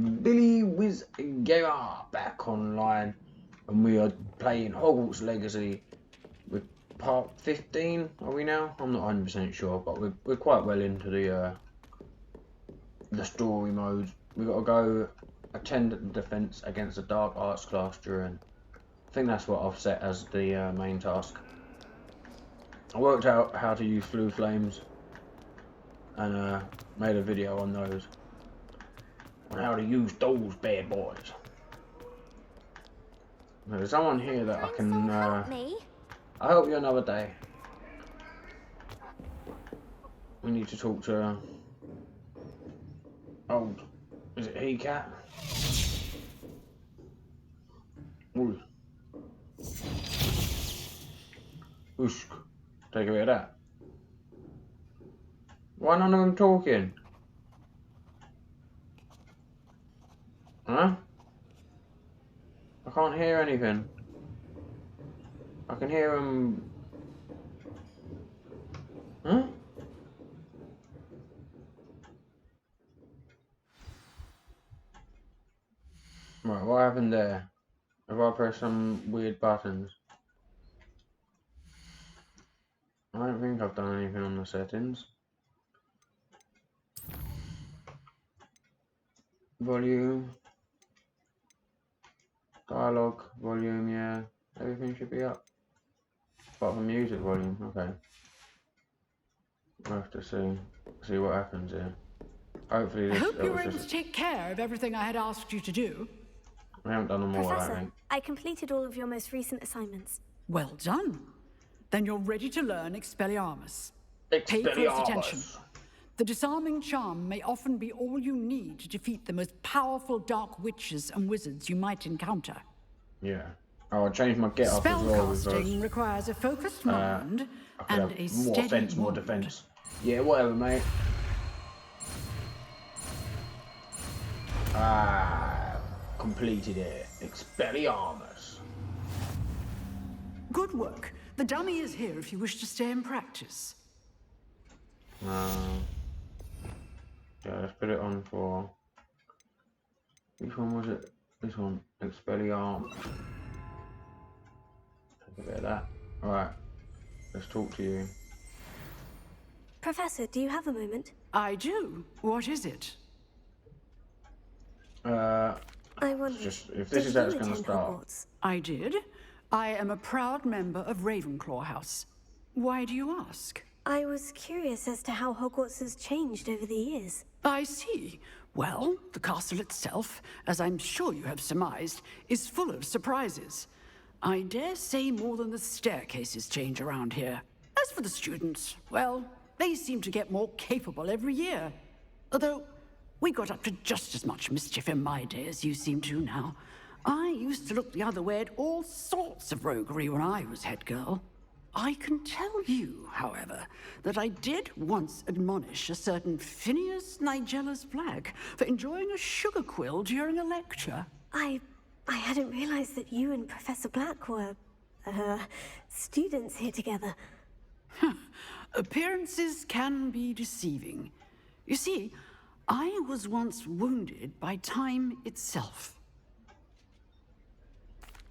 Billy with Gamer back online, and we are playing Hogwarts Legacy with part 15. Are we now? I'm not 100% sure, but we're quite well into the story mode. We got to go attend the defense against the dark arts class during. I think that's what I've set as the main task. I worked out how to use flu flames and made a video on those. On how to use those bad boys. There's someone here that I can help me. I'll help you another day. We need to talk to old, is it he cat? Ooh. Oosh. Take a bit of that. Why none of them talking? Huh? I can't hear anything. I can hear them. Huh? Right, what happened there? Have I pressed some weird buttons? I don't think I've done anything on the settings. Volume. Dialogue, volume, yeah. Everything should be up. Apart from music volume, okay. We'll have to see what happens here. Hopefully I this hope you were was able to just... take care of everything I had asked you to do. We haven't done them all, I don't Professor, think. I completed all of your most recent assignments. Well done. Then you're ready to learn Expelliarmus. Pay close attention. Expelliarmus! The disarming charm may often be all you need to defeat the most powerful dark witches and wizards you might encounter. Yeah. Oh, I changed my get up as well because Spellcasting requires a focused mind I could and have a more steady offense, more wand. defense. Yeah, whatever, mate. Completed it. Expelliarmus. Good work. The dummy is here if you wish to stay and practice. Yeah, let's put it on for... Which one was it? This one. Expelliarmus. Take a bit of that. Alright. Let's talk to you. Professor, do you have a moment? I do. What is it? I wonder, Just if this is how it's going to start. Hogwarts? I did. I am a proud member of Ravenclaw House. Why do you ask? I was curious as to how Hogwarts has changed over the years. I see. Well, the castle itself, as I'm sure you have surmised, is full of surprises. I dare say more than the staircases change around here. As for the students, well, they seem to get more capable every year. Although, we got up to just as much mischief in my day as you seem to now. I used to look the other way at all sorts of roguery when I was head girl. I can tell you, however, that I did once admonish a certain Phineas Nigella's Black for enjoying a sugar quill during a lecture. I hadn't realized that you and Professor Black were, students here together. Appearances can be deceiving. You see, I was once wounded by time itself.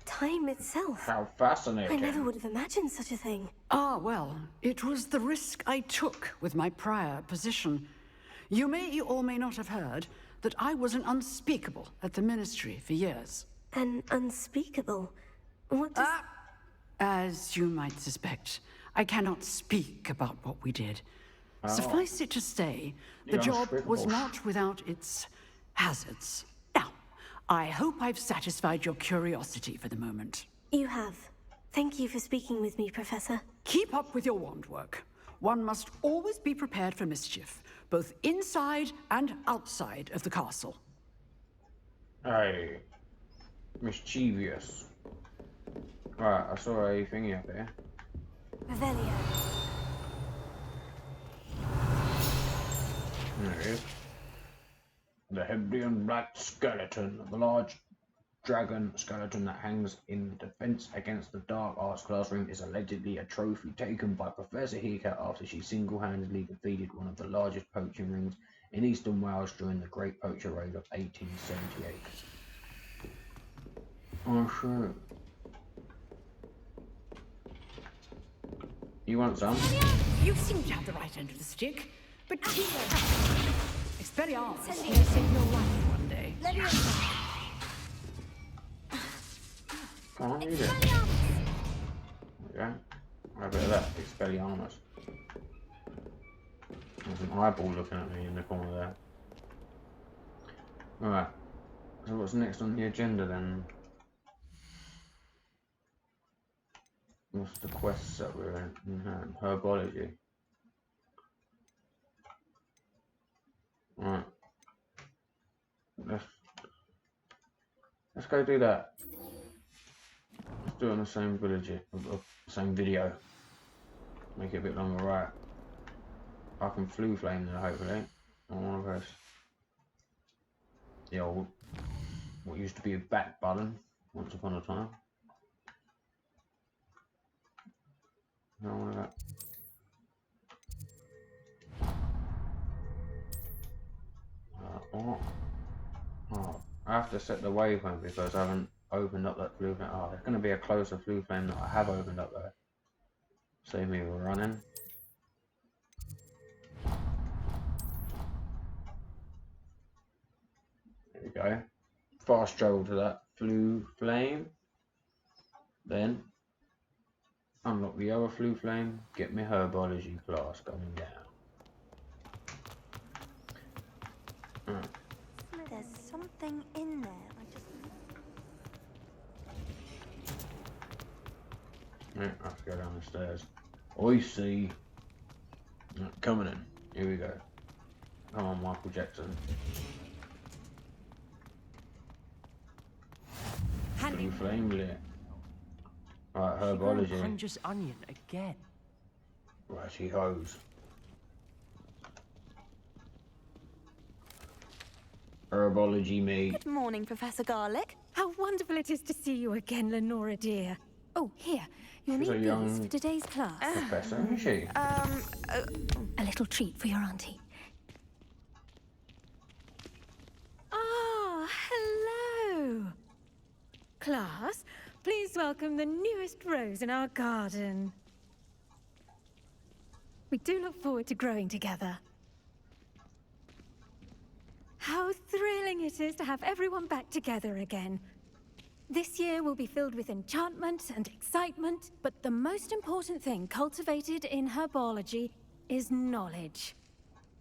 Time itself. How I fascinating. never would have imagined such a thing. Ah, well, it was the risk I took with my prior position. You may or may not have heard that I was an unspeakable at the Ministry for years. An unspeakable. What does... As you might suspect, I cannot speak about what we did. Suffice it to say, the job was not without its hazards. Now, I hope I've satisfied your curiosity for the moment. You have. Thank you for speaking with me, Professor. Keep up with your wand work. One must always be prepared for mischief, both inside and outside of the castle. Hey. Mischievous. Right, I saw a thingy up here. Revelio. There it is. The Herbology black skeleton, the large dragon skeleton that hangs in defense against the dark arts classroom, is allegedly a trophy taken by Professor Hika after she single-handedly defeated one of the largest poaching rings in eastern Wales during the Great Poacher Raid of 1878. Oh, sure. You want some? You seem to have the right end of the stick, but Expelliarmus may save your life one day. Come on, read it. Okay. Have a bit of that, Expelliarmus. There's an eyeball looking at me in the corner there. Alright. So what's next on the agenda then? What's the quests that we're in? Herbology. Right. Let's go do that. Let's do it on the same same video. Make it a bit longer, right? I can flu flame there, hopefully. I want to press the old, what used to be a back button once upon a time. I want that. Oh, I have to set the waypoint because I haven't opened up that flu flame. Oh, there's going to be a closer flu flame that I have opened up there. Save me running. There we go. Fast travel to that flu flame. Then unlock the other flu flame. Get my herbology class going down. There's something in there. I have to go down the stairs. I see. Coming in. Here we go. Come on, Michael Jackson. Blue flame lit. Right, herbology. Hunter's onion again. Righty hose. Herbology me. Good morning, Professor Garlick. How wonderful it is to see you again, Lenora dear. Oh, here. You'll She's a need young these for today's class. Professor, isn't she? A little treat for your auntie. Ah, hello. Class, please welcome the newest rose in our garden. We do look forward to growing together. How thrilling it is to have everyone back together again. This year will be filled with enchantment and excitement, but the most important thing cultivated in herbology is knowledge.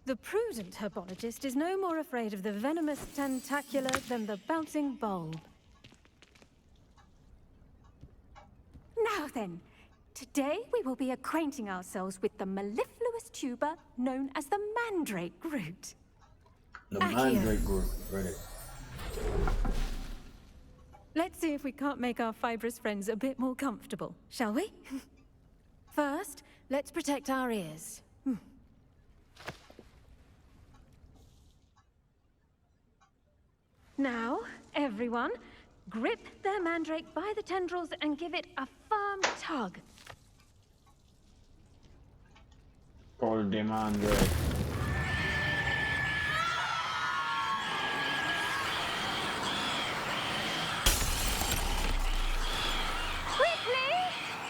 The prudent herbologist is no more afraid of the venomous tentacular than the bouncing bulb. Now then, today we will be acquainting ourselves with the mellifluous tuber known as the mandrake root. The mandrake group, ready. Let's see if we can't make our fibrous friends a bit more comfortable, shall we? First, let's protect our ears. Now, everyone, grip their mandrake by the tendrils and give it a firm tug. Call the mandrake.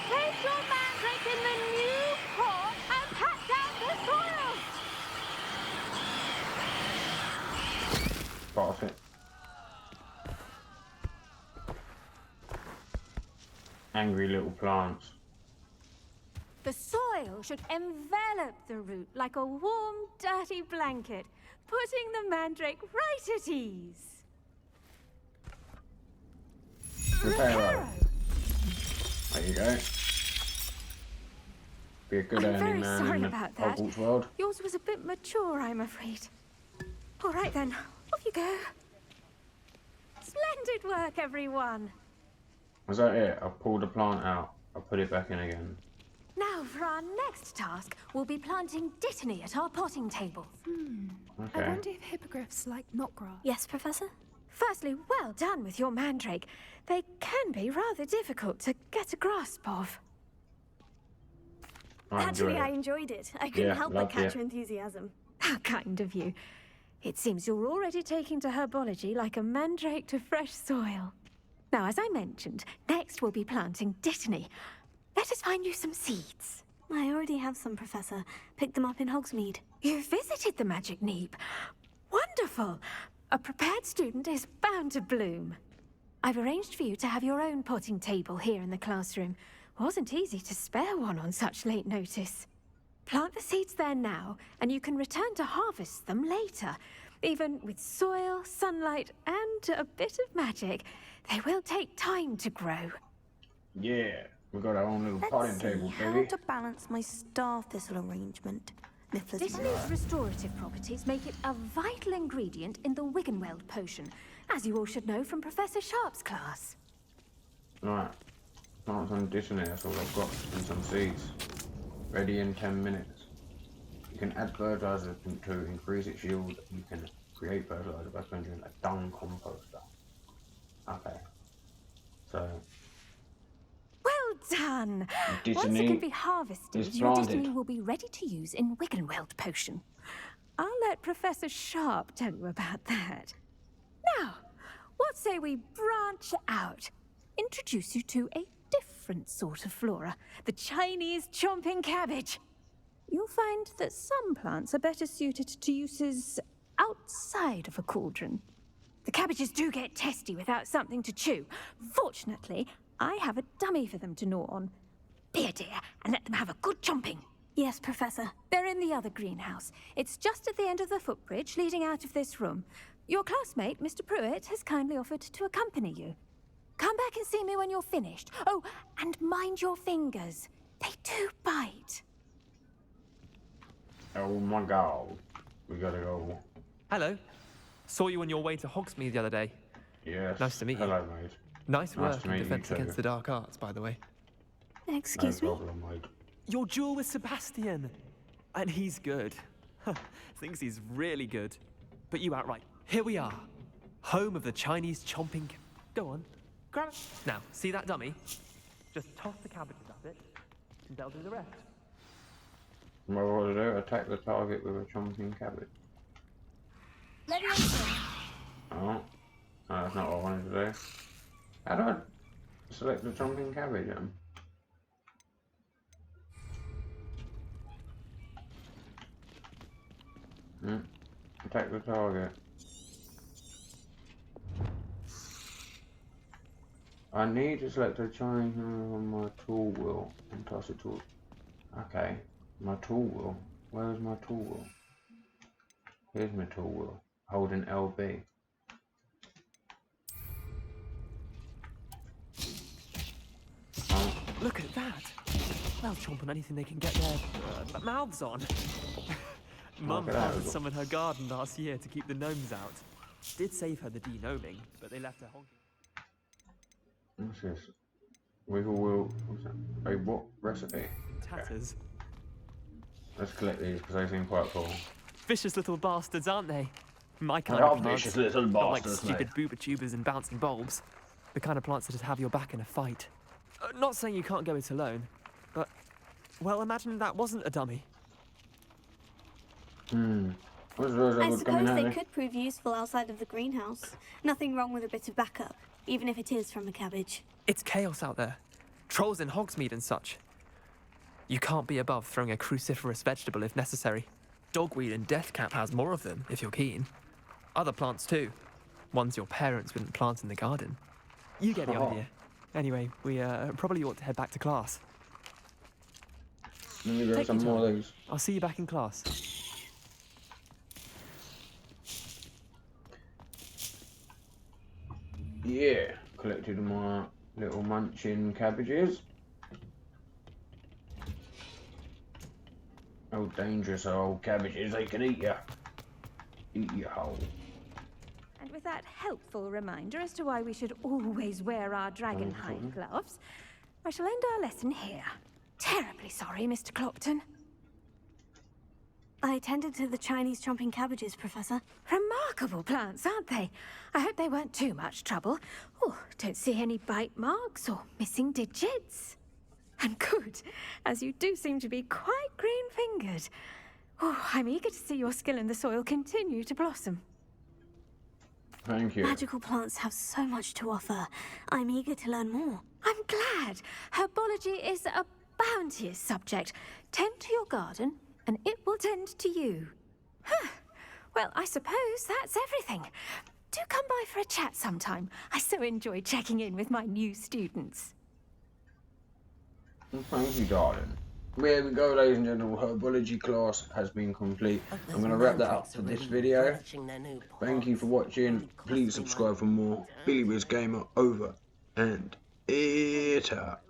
Place your mandrake in the new pot and pat down the soil! Pass it. Angry little plants. The soil should envelop the root like a warm, dirty blanket, putting the mandrake right at ease. Reparo. There you go. Be a good I'm very handyman sorry in the about that. Hogwarts world. Yours was a bit mature, I'm afraid. All right then, off you go. Splendid work, everyone. Was that it? I pulled the plant out. I put it back in again. Now for our next task, we'll be planting dittany at our potting tables. Okay. I wonder if hippogriffs like knotgrass. Yes, Professor? Firstly, well done with your mandrake. They can be rather difficult to get a grasp of. I enjoyed it. enjoyed it. I couldn't Yeah, help but loved catch it. your enthusiasm. How kind of you. It seems you're already taking to herbology like a mandrake to fresh soil. Now, as I mentioned, next we'll be planting dittany. Let us find you some seeds. I already have some, Professor. Picked them up in Hogsmeade. You visited the Magic Neep. Wonderful! A prepared student is bound to bloom. I've arranged for you to have your own potting table here in the classroom. Wasn't easy to spare one on such late notice. Plant the seeds there now, and you can return to harvest them later. Even with soil, sunlight, and a bit of magic, they will take time to grow. Yeah, we got our own little potting table, How baby. to balance my star thistle arrangement. Niffler's Dittany's restorative properties make it a vital ingredient in the Wiggenweld potion, as you all should know from Professor Sharp's class. Right, plant some dittany, that's all I've got, and some seeds. Ready in 10 minutes. You can add fertilizer to increase its yield. You can create fertilizer by spending a dung composter. Okay. So, Well done! Once it dittany can be harvested, is your planted. dittany will be ready to use in Wiggenweld potion. I'll let Professor Sharp tell you about that. Now, what say we branch out? Introduce you to a different sort of flora, the Chinese chomping cabbage. You'll find that some plants are better suited to uses outside of a cauldron. The cabbages do get testy without something to chew. Fortunately, I have a dummy for them to gnaw on. Be a dear and let them have a good chomping. Yes, Professor. They're in the other greenhouse. It's just at the end of the footbridge leading out of this room. Your classmate, Mr. Pruitt, has kindly offered to accompany you. Come back and see me when you're finished. Oh, and mind your fingers. They do bite. Oh my god. We gotta go. Hello. Saw you on your way to Hogsmeade the other day. Yes. Nice to meet you. Hello, mate. Nice Nice work to in meet you Defense too. Against the Dark Arts, by the way. Excuse No me? problem, mate. Your duel with Sebastian. And he's good. Thinks he's really good. But you outright. Here we are. Home of the Chinese chomping. Go on. Grab it. Now, see that dummy? Just toss the cabbages at it, and they'll do the rest. What to do? Attack the target with a chomping cabbage. Oh. No, that's not what I wanted to do. How do I select the chomping cabbage then? Attack the target. I need to select a Chinese on my tool wheel and toss it to. Okay, my tool wheel. Where's my tool wheel? Here's my tool wheel. Holding LB. Look at that. They'll chomp on anything they can get their mouths on. Mum Look at that. planted some in her garden last year to keep the gnomes out. Did save her the de-gnoming, but they left her honking. What's this? Wiggle wheel. What's that? A what recipe? Tatters. Let's collect these because they seem quite cool. Vicious little bastards, aren't they? My kind They are of plants. vicious little Not like bastards, stupid booba tubers and bouncing bulbs. The kind of plants that'd have your back in a fight. Not saying you can't go it alone, but, well, imagine that wasn't a dummy. What's those I that would come in suppose they handy? could prove useful outside of the greenhouse. Nothing wrong with a bit of backup, even if it is from a cabbage. It's chaos out there. Trolls in Hogsmeade and such. You can't be above throwing a cruciferous vegetable if necessary. Dogweed and deathcap has more of them, if you're keen. Other plants too. Ones your parents wouldn't plant in the garden. You get the idea. Anyway, we probably ought to head back to class. Let me grab Take some your more of time. these. I'll see you back in class. Yeah, collected my little munching cabbages. Oh, dangerous old cabbages, they can eat ya. Eat you whole. And with that helpful reminder as to why we should always wear our dragon hide gloves, I shall end our lesson here. Terribly sorry, Mr. Clopton. I attended to the Chinese chomping cabbages, Professor. Remarkable plants, aren't they? I hope they weren't too much trouble. Oh, don't see any bite marks or missing digits. And good, as you do seem to be quite green-fingered. Oh, I'm eager to see your skill in the soil continue to blossom. Thank you. Magical plants have so much to offer. I'm eager to learn more. I'm glad. Herbology is a bounteous subject. Tend to your garden, and it will tend to you. Huh. Well, I suppose that's everything. Do come by for a chat sometime. I so enjoy checking in with my new students. Thank you, darling. There we go, ladies and gentlemen. Herbology class has been complete. I'm going to wrap that up for this video. Thank you for watching. Please subscribe for more. Billy Wiz Gamer over and it out.